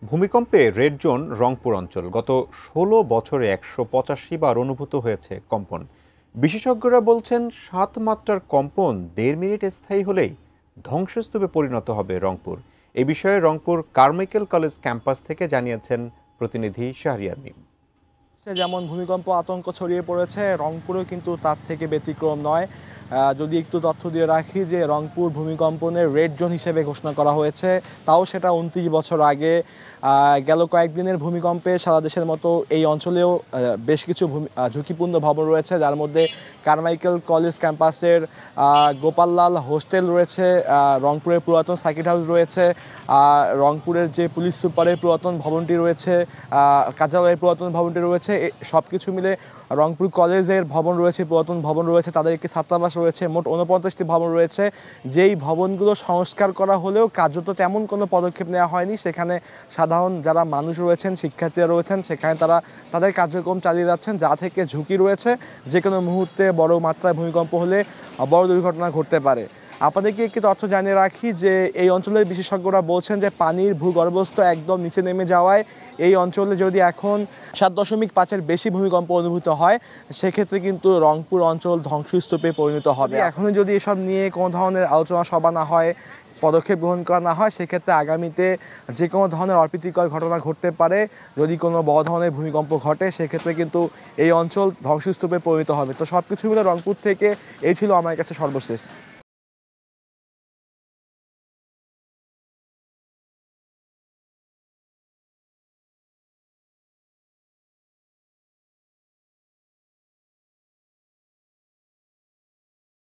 ভূমিকম্পে red zone Rangpur অঞ্চল গত ১৬ বছরে ১৮৫ বার অনুভূত হয়েছে কম্পন। বিশেষজ্ঞরা বলছেন ৭ মাত্রার কম্পন ১.৫ মিনিট স্থায়ী হলেই ধ্বংসস্তূপে পরিণত হবে রংপুর। এ বিষয়ে রংপুর কারমাইকেল কলেজ ক্যাম্পাস থেকে জানিয়েছেন প্রতিনিধি শাহরিয়ার মিম। যেমন ভূমিকম্প আতঙ্ক ছড়িয়ে পড়েছে, রংপুরেও কিন্তু তার থেকে ব্যতিক্রম নয়। যদি একটু তথ্য দিয়ে রাখি যে রংপুর ভূমিকম্পনের রেড জোন হিসেবে ঘোষণা করা হয়েছে, তাও সেটা ২৯ বছর আগে। গেল কয়েকদিনের ভূমিকম্পে সারা দেশের মতো এই অঞ্চলেও বেশ কিছু ঝুঁকিপূর্ণ ভবন রয়েছে, যার মধ্যে কারমাইকেল কলেজ ক্যাম্পাসের গোপাললাল হোস্টেল রয়েছে, রংপুরের পুরাতন সার্কিট হাউস রয়েছে, রংপুরের যে পুলিশ সুপারের পুরাতন ভবনটি রয়েছে, কার্যালয়ের পুরাতন ভবনটি রয়েছে। সব কিছু মিলে রংপুর কলেজের ভবন রয়েছে, পুরাতন ভবন রয়েছে, তাদের একটি ছাত্রাবাস রয়েছে, মোট ৪৯টি ভবন রয়েছে। যেই ভবনগুলো সংস্কার করা হলেও কার্যত তেমন কোনো পদক্ষেপ নেওয়া হয়নি। সেখানে সাধারণ যারা মানুষ রয়েছেন, শিক্ষার্থীরা রয়েছেন, সেখানে তারা তাদের কার্যক্রম চালিয়ে যাচ্ছেন, যা থেকে ঝুঁকি রয়েছে যে কোনো মুহূর্তে বড় মাত্রায় ভূমিকম্প হলে বড় দুর্ঘটনা ঘটতে পারে। আপনাদেরকে একটি তথ্য জানিয়ে রাখি যে এই অঞ্চলের বিশেষজ্ঞরা বলছেন যে পানির ভূগর্ভস্থ একদম নিচে নেমে যাওয়ায় এই অঞ্চলে যদি এখন ৭.৫-এর বেশি ভূমিকম্প অনুভূত হয়, সেক্ষেত্রে কিন্তু রংপুর অঞ্চল ধ্বংসস্তূপে পরিণত হবে। এখনই যদি এসব নিয়ে কোনো ধরনের আলোচনা সভা না হয়, পদক্ষেপ গ্রহণ করা না হয়, সেক্ষেত্রে আগামীতে যে কোনো ধরনের অপ্রীতিকর ঘটনা ঘটতে পারে। যদি কোনো বড় ধরনের ভূমিকম্প ঘটে, সেক্ষেত্রে কিন্তু এই অঞ্চল ধ্বংসস্তূপে পরিণত হবে। তো সব কিছু মিলে রংপুর থেকে এই ছিল আমার কাছে সর্বশেষ।